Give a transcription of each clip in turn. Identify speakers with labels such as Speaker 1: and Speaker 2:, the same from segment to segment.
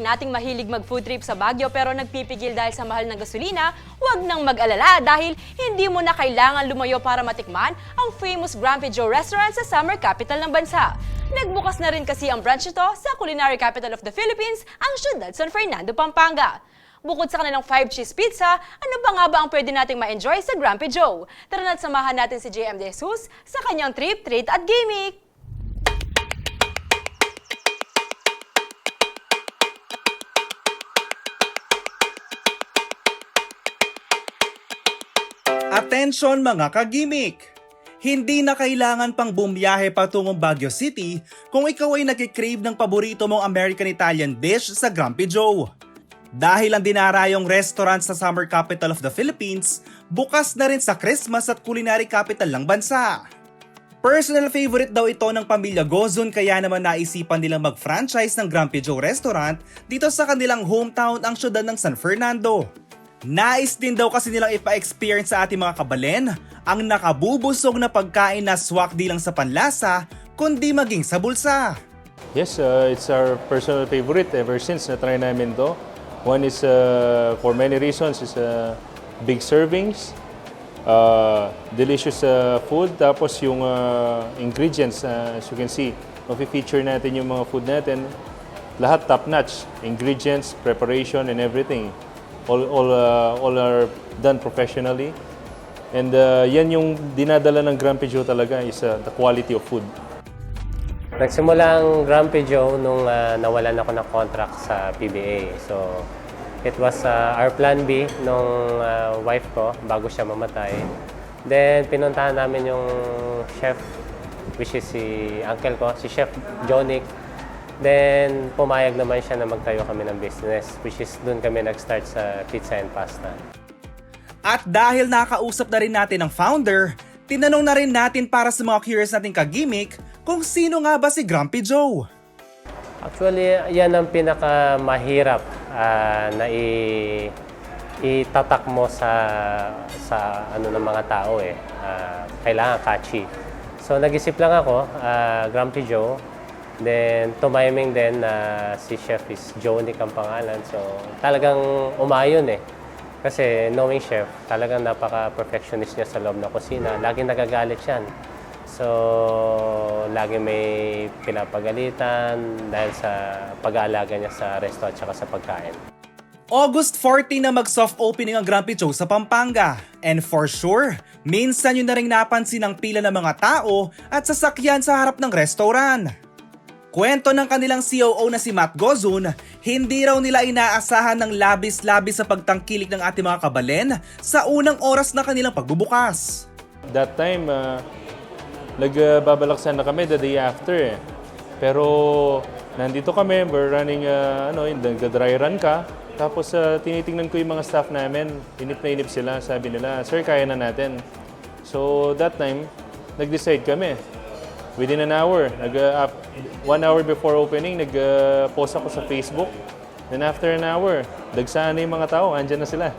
Speaker 1: nating mahilig mag-food trip sa Baguio pero nagpipigil dahil sa mahal ng gasolina, huwag nang mag-alala dahil hindi mo na kailangan lumayo para matikman ang famous Grumpy Joe Restaurant sa summer capital ng bansa. Nagbukas na rin kasi ang branch nito sa culinary capital of the Philippines, ang siyudad San Fernando, Pampanga. Bukod sa kanilang 5-cheese pizza, ano pa nga ba ang pwede nating ma-enjoy sa Grumpy Joe? Tara na't samahan natin si JM De Jesus sa kanyang trip, treat at gimmick.
Speaker 2: Atensyon mga kagimik! Hindi na kailangan pang bumiyahe patungong Baguio City kung ikaw ay nagkikrave ng paborito mong American-Italian dish sa Grumpy Joe. Dahil ang dinarayong restaurant sa summer capital of the Philippines, bukas na rin sa Christmas at culinary capital ng bansa. Personal favorite daw ito ng pamilya Gozon kaya naman naisipan nilang mag-franchise ng Grumpy Joe Restaurant dito sa kanilang hometown ang siyudad ng San Fernando. Nais din daw kasi nilang ipa-experience sa ating mga kabalen ang nakabubusog na pagkain na swak di lang sa panlasa, kundi maging sa bulsa.
Speaker 3: Yes, it's our personal favorite ever since na-try namin to. One is, for many reasons, is big servings, delicious food, tapos yung ingredients, as you can see, mafe-feature natin yung mga food natin. Lahat top-notch, ingredients, preparation, and everything. All are done professionally. And yan yung dinadala ng Grumpy Joe talaga is the quality of food.
Speaker 4: Nagsimula ang Grumpy Joe nung nawalan ako ng contract sa PBA. So, it was our plan B nung wife ko bago siya mamatay. Then, pinuntahan namin yung chef, which is si uncle ko, si Chef Jonic. Then, pumayag naman siya na magtayo kami ng business, which is doon kami nag-start sa pizza and pasta.
Speaker 2: At dahil nakausap na rin natin ang founder, tinanong na rin natin para sa mga curious nating kagimik kung sino nga ba si Grumpy Joe.
Speaker 4: Actually, yan ang pinakamahirap na itatak mo sa ano ng mga tao eh. Kailangan catchy. So, nag-isip lang ako, Grumpy Joe. Then, tumiming din na si Chef is Jonic ang pangalan. So, talagang umayon eh. Kasi knowing chef, talagang napaka-perfectionist niya sa loob ng kusina. Laging nagagalit yan. So, lagi may pinapagalitan dahil sa pag-aalaga niya sa resto at saka sa pagkain.
Speaker 2: August 14 na mag-soft opening ang Grumpy Joe sa Pampanga. And for sure, minsan yun na rin napansin ang pila ng mga tao at sasakyan sa harap ng restaurant. Kwento ng kanilang COO na si Matt Gozon, hindi raw nila inaasahan ng labis-labis sa pagtangkilik ng ating mga kabalen sa unang oras na kanilang pagbubukas.
Speaker 3: That time, nagbabalaksan na kami the day after eh. Pero nandito kami, we're running, nag-dry run ka. Tapos tinitingnan ko yung mga staff namin, inip na inip sila, sabi nila, sir, kaya na natin. So that time, nag-decide kami. Within an hour, 1 hour before opening, nag-post ako sa Facebook. Then after an hour, dagsaan na yung mga tao, andyan na sila.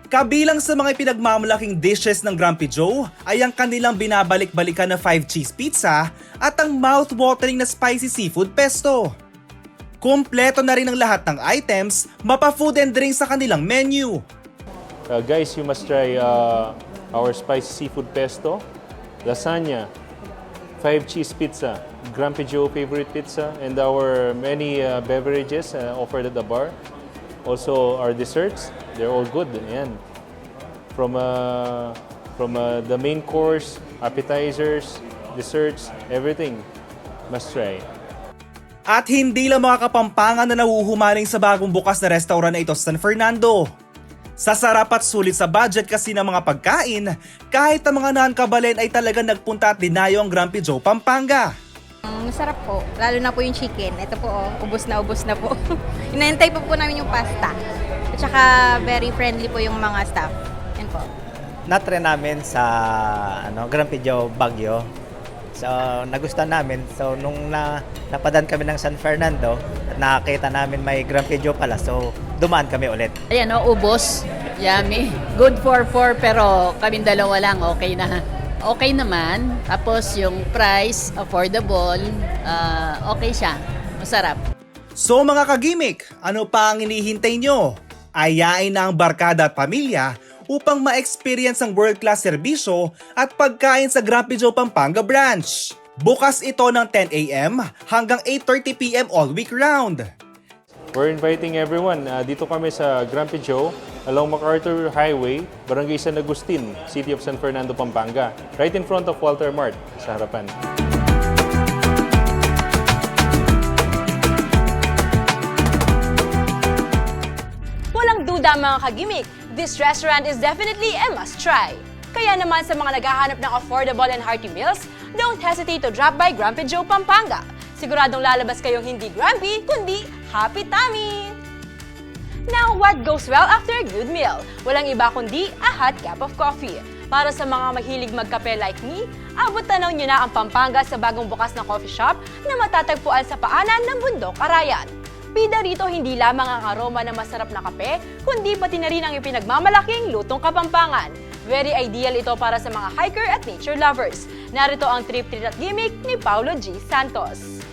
Speaker 2: Kabilang sa mga pinagmamalaking dishes ng Grumpy Joe ay ang kanilang binabalik-balikan na 5-cheese pizza at ang mouth-watering na spicy seafood pesto. Kumpleto na rin ang lahat ng items, mapa-food and drink sa kanilang menu.
Speaker 3: Guys, you must try our spicy seafood pesto, lasagna, 5-cheese pizza, Grumpy Joe favorite pizza, and our many beverages offered at the bar. Also, our desserts, they're all good. Ayan. From the main course, appetizers, desserts, everything, must try.
Speaker 2: At hindi lang mga Kapampangan na nahuhumaling sa bagong bukas na restaurant na ito sa San Fernando. Sa sarap at sulit sa budget kasi ng mga pagkain, kahit ang mga non-kabalen ay talagang nagpunta at dinayo ang Grumpy Joe Pampanga.
Speaker 5: Masarap po, lalo na po yung chicken. Ito po, ubos na po. Inaantay pa po namin yung pasta. At saka very friendly po yung mga staff. Yan po.
Speaker 6: Na-try namin sa Grumpy Joe Baguio. So, nagustuhan namin. So, nung napadaan kami ng San Fernando, nakakita namin may Grumpy Joe pala. So, dumaan kami ulit.
Speaker 7: Ayan o, ubos. Yummy. Good for 4 pero kaming dalawa lang, okay na. Okay naman. Tapos yung price, affordable, okay siya. Masarap.
Speaker 2: So mga kagimik, ano pa ang hinihintay nyo? Ayain na ang barkada at pamilya upang ma-experience ang world-class serbisyo at pagkain sa Grumpy Joe Pampanga branch. Bukas ito ng 10 a.m. hanggang 8:30 p.m. all week round.
Speaker 3: We're inviting everyone. Dito kami sa Grumpy Joe, along MacArthur Highway, Barangay San Agustin, City of San Fernando, Pampanga. Right in front of Walter Mart, sa harapan.
Speaker 1: Walang duda mga kagimik, this restaurant is definitely a must-try. Kaya naman sa mga naghahanap ng affordable and hearty meals, don't hesitate to drop by Grumpy Joe Pampanga. Siguradong lalabas kayong hindi grumpy, kundi happy tummy! Now, what goes well after a good meal? Walang iba kundi a hot cup of coffee. Para sa mga mahilig magkape like me, abot tanaw nyo na ang Pampanga sa bagong bukas na coffee shop na matatagpuan sa paanan ng Bundok, Arayan. Bida rito hindi lamang ang aroma ng masarap na kape, kundi pati na rin ang ipinagmamalaking lutong Kapampangan. Very ideal ito para sa mga hiker at nature lovers. Narito ang trip treat at gimmick ni Paulo G. Santos.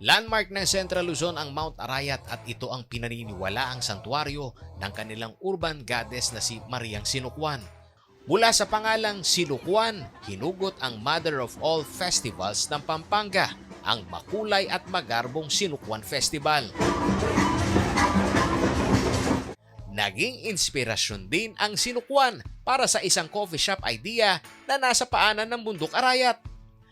Speaker 8: Landmark ng Central Luzon ang Mount Arayat at ito ang pinaniniwalaang santuaryo ng kanilang urban goddess na si Mariang Sinukuan. Mula sa pangalang Sinukuan, hinugot ang mother of all festivals ng Pampanga, ang makulay at magarbong Sinukuan Festival. Naging inspirasyon din ang Sinukuan para sa isang coffee shop idea na nasa paanan ng Bundok Arayat.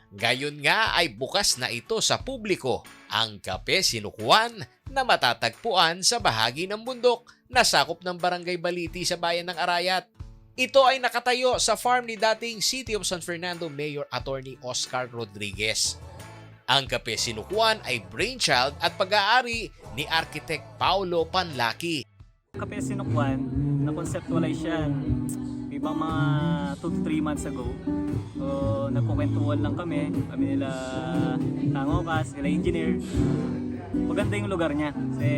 Speaker 8: Gayon nga ay bukas na ito sa publiko ang Kape Sinukuan na matatagpuan sa bahagi ng bundok na sakop ng Barangay Baliti sa bayan ng Arayat. Ito ay nakatayo sa farm ni dating City of San Fernando Mayor Attorney Oscar Rodriguez. Ang Kape Sinukuan ay brainchild at pag-aari ni Architect Paulo Panlaki.
Speaker 9: Kape Sinukuan, na-conceptualize yan ibang mga 2 to 3 months ago. So, nagkukwentuhan lang kami nila Tangokas, nila engineer. Maganda yung lugar niya kasi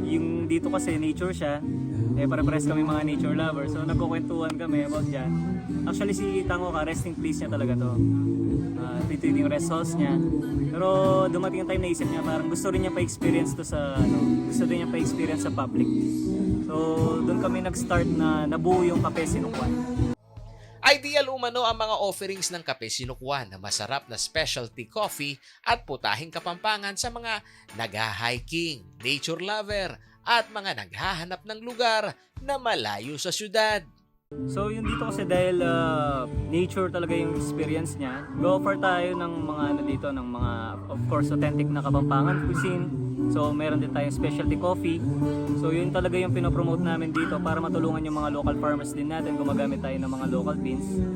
Speaker 9: yung dito kasi nature siya, pare-pares kami mga nature lovers, so nagkukwentuhan kami about dyan. Actually si Tangoka, resting place niya talaga to. Dito yung rest house niya. Pero dumating ang time na isip niya parang gusto rin niya pa-experience to sa gusto rin niya pa-experience sa public. So doon kami nag-start na nabuo yung Kape Sinukuan.
Speaker 8: Ideal umano ang mga offerings ng Kape Sinukuan na masarap na specialty coffee at putahing Kapampangan sa mga nag-hiking, nature lover at mga naghahanap ng lugar na malayo sa syudad.
Speaker 9: So yung dito kasi dahil nature talaga yung experience niya, go-offer tayo ng mga dito ng mga of course authentic na Kapampangan cuisine. So meron din tayong specialty coffee. So yun talaga yung pinopromote namin dito para matulungan yung mga local farmers din natin gumagamit tayo ng mga local beans.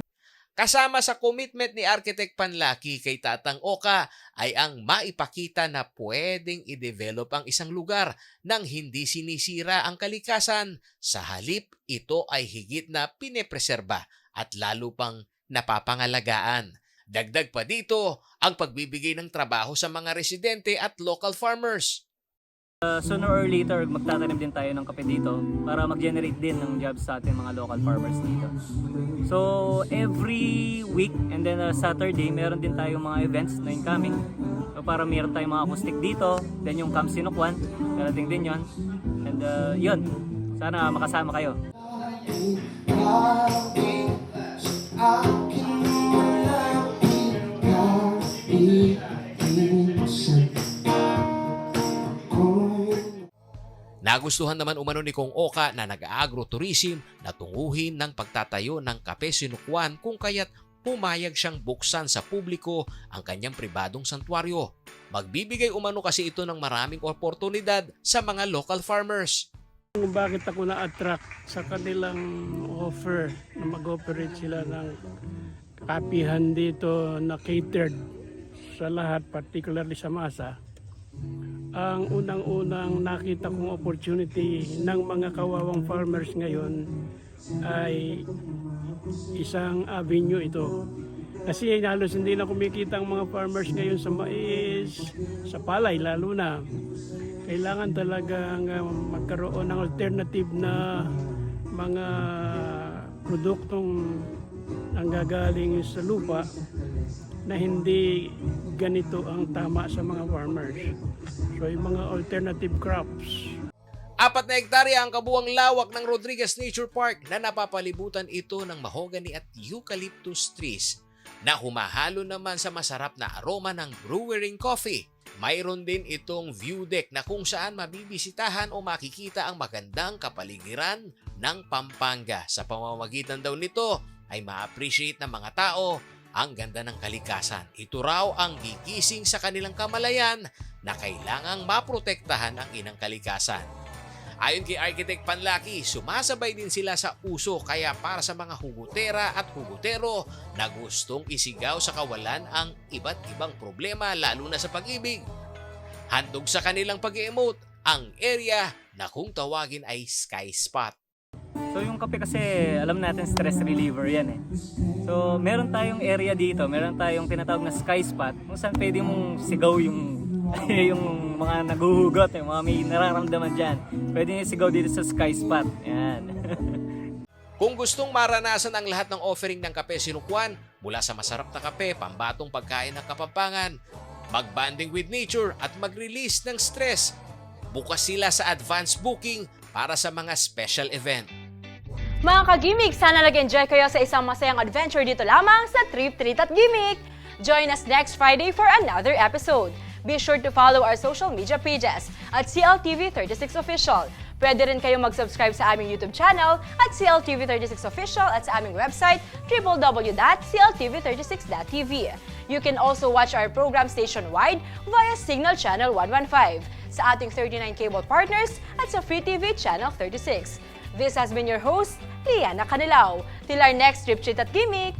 Speaker 8: Kasama sa commitment ni Architect Panlaki kay Tatang Oka ay ang maipakita na pwedeng i-develop ang isang lugar nang hindi sinisira ang kalikasan. Sa halip, ito ay higit na pinepreserba at lalo pang napapangalagaan. Dagdag pa dito ang pagbibigay ng trabaho sa mga residente at local farmers.
Speaker 9: Sooner or later, magtatanim din tayo ng kape dito para mag-generate din ng jobs sa ating mga local farmers dito. So, every week and then Saturday, meron din tayong mga events na incoming. So, para meron tayong mga acoustic dito, then yung Camp Sinukuan, darating din yon. And yun, sana makasama kayo.
Speaker 8: Nagustuhan naman umano ni Kong Oka na nag-agrotourism na tunguhin ng pagtatayo ng Kape Sinukuan kung kaya't pumayag siyang buksan sa publiko ang kanyang pribadong santuaryo. Magbibigay umano kasi ito ng maraming oportunidad sa mga local farmers.
Speaker 10: Kung bakit ako na-attract sa kanilang offer na mag-operate sila ng kapihan dito na catered sa lahat, particularly sa masa. Ang unang-unang nakita kong opportunity ng mga kawawang farmers ngayon ay isang avenue ito Kasi halos hindi na kumikita ang mga farmers ngayon sa mais, sa palay lalo na. Kailangan talagang magkaroon ng alternative na mga produktong nanggagaling sa lupa na hindi ganito ang tama sa mga farmers. So yung mga alternative crops.
Speaker 8: 4 na hektarya ang kabuang lawak ng Rodriguez Nature Park na napapalibutan ito ng mahogany at eucalyptus trees na humahalo naman sa masarap na aroma ng brewing coffee. Mayroon din itong view deck na kung saan mabibisitahan o makikita ang magandang kapaligiran ng Pampanga. Sa pamamagitan daw nito ay ma-appreciate ng mga tao ang ganda ng kalikasan. Ito raw ang gigising sa kanilang kamalayan na kailangang maprotektahan ang inang kalikasan. Ayon kay Architect Panlaki, sumasabay din sila sa uso kaya para sa mga hugutera at hugutero na gustong isigaw sa kawalan ang iba't ibang problema lalo na sa pag-ibig. Handog sa kanilang pag-emote ang area na kung tawagin ay Sky Spot.
Speaker 9: So yung kape kasi alam natin stress reliever yan eh. So meron tayong area dito, meron tayong tinatawag na Sky Spot kung saan pwede mong sigaw yung yung mga naguhugot, yung mga may nararamdaman dyan. Pwede nyo sigaw dito sa Sky Spot. Yan.
Speaker 8: Kung gustong maranasan ang lahat ng offering ng Kape Sinukuan, mula sa masarap na kape, pambatong pagkain ng Kapampangan, mag-bonding with nature at mag-release ng stress, bukas sila sa advance booking para sa mga special event.
Speaker 1: Mga ka-gimmick, sana nag-enjoy kayo sa isang masayang adventure dito lamang sa Trip, Treat at Gimmick. Join us next Friday for another episode. Be sure to follow our social media pages at CLTV36 Official. Pwede rin kayong mag-subscribe sa aming YouTube channel at CLTV36 Official at sa aming website www.cltv36.tv. You can also watch our program station-wide via Signal Channel 115 sa ating 39 cable partners at sa Free TV Channel 36. This has been your host, Liana Canilao. Till our next Trip, Treat at Gimmick,